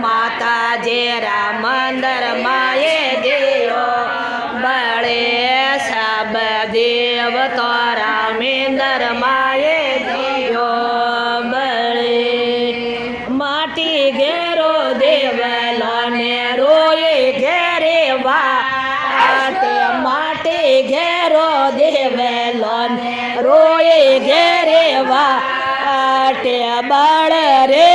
માતાજી રા મંદર માએ દિયો બળે સબ દેવ તારા મંદર માએ દિયો બળે માટી ઘેરો દેવલો ને રોય ઘેરે વાટ માટી ઘેરો દેવલો ને રોય ઘેરે વાટ બળ રે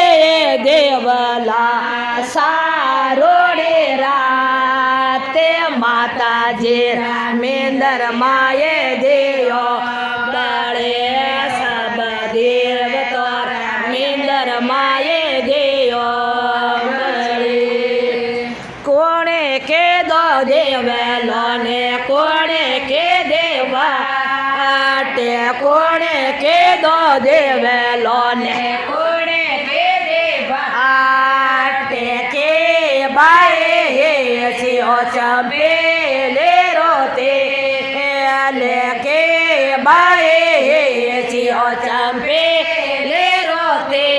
દેવલા સારો રે રાતે માતાજી મેંદર માએ દેયો બળે સબ દેવ તારા મેંદર માએ દેયો બળે કોણે કે દો દેવલો ને કોણે કે દેવા આટે કોણે કે દો દેવલો ને કોણે કે દેવા આટે કે બાએ સિયો ચંપેલે રોતે લે કે બાએ સિયો ચંપેલે રોતે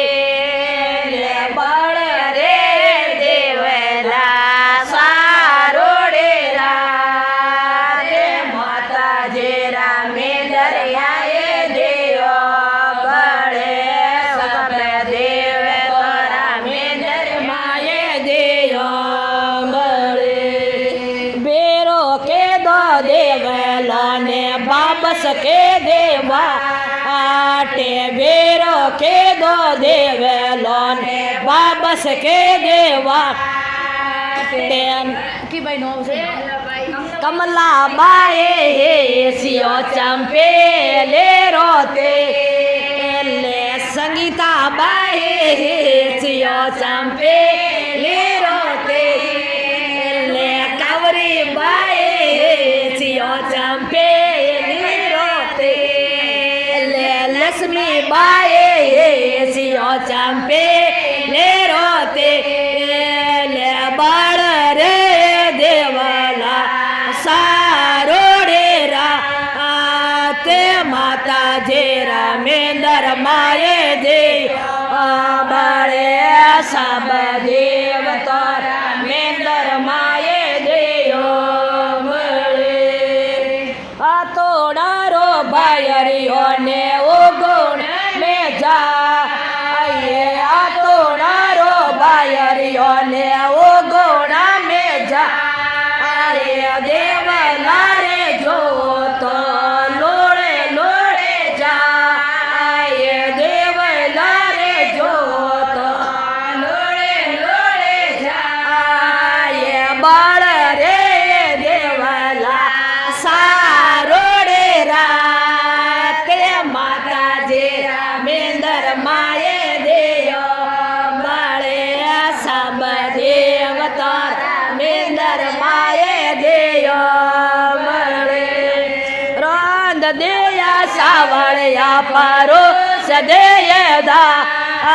લે બળ રે દેવલા સારો રે રાતે માતાજી રા મેંદર આયે દેયો બળે સબ દેવ તારા મેંદર માયે દેયો બળે બેરો કે દો દેવલો ને બાબસ કે દેવા આટે બેરો કે દો દેવલો ને બાબસ કે દેવા की भाई नो कमला बाए सियो चंपेले रोते ले संगीता बाए सियो चंपेले रोते ले कावरी बाए सियो चंपेले रोते ले लक्ष्मी बाए सियो चंपेले रोते ले बड़ रे देवला सारो रे राते माताजी रा मेंदर माए दे बड़े सब देव तारा मेंदर माए देयो बड़े तोड़ारो बायरियो ने ओ गुण में जा तोड़ारो बायरियो ने ओ गोड़ा में जा देवला रे जो तो लोड़े लोड़े जा देवला रे जो तो लोड़े लोड़े जा बाल रे देवला सारो रे राते माताजी मेंदर माए देयो बड़े सब देव तारा मेंदर माए देयो बड़े रोंद देया सावड़िया पारो सदेयदा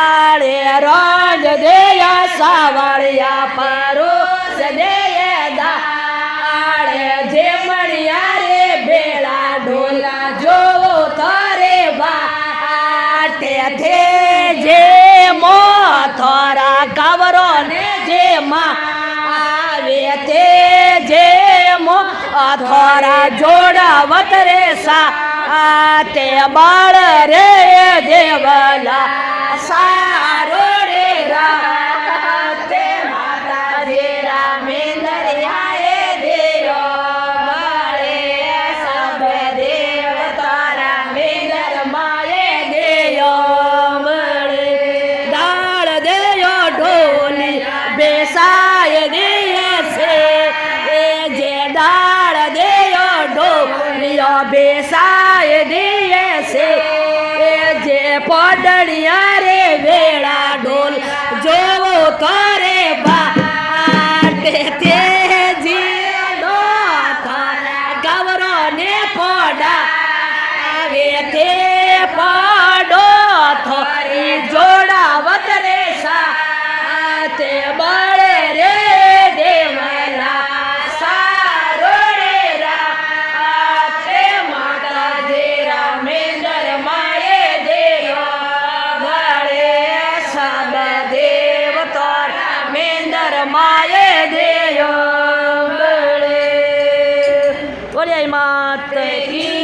आड़े रोंद देया सावड़िया पारो सदेयदा आड़े जे मणिया रे बेड़ा ढोला जो तारे बाटे थे जे मो थोरा कावरो ने जे माँ आवे ते जे मो थोरा जोड़ा वतरे सा आते बाल रे देवला सारो रे राते माताजी रा मेंदर आए देयो बड़े सब देव तारा मेंदर माए देयो बड़े दाल देयो ढोली बेसाय दिए से जे दाल देयो ढोलियो बेसाय दिए से जे पडड़िया रे वेड़ा ढोल जो करे बाटे तेजी नो था गवरो ने पड़ा वे ते पड़ो थोरी जोड़ा वतरे सा ते बड़े रे देवला सारो रे राते माताजी रा मेंदर माए देयो માએ દેયો મળે બોલે માત કી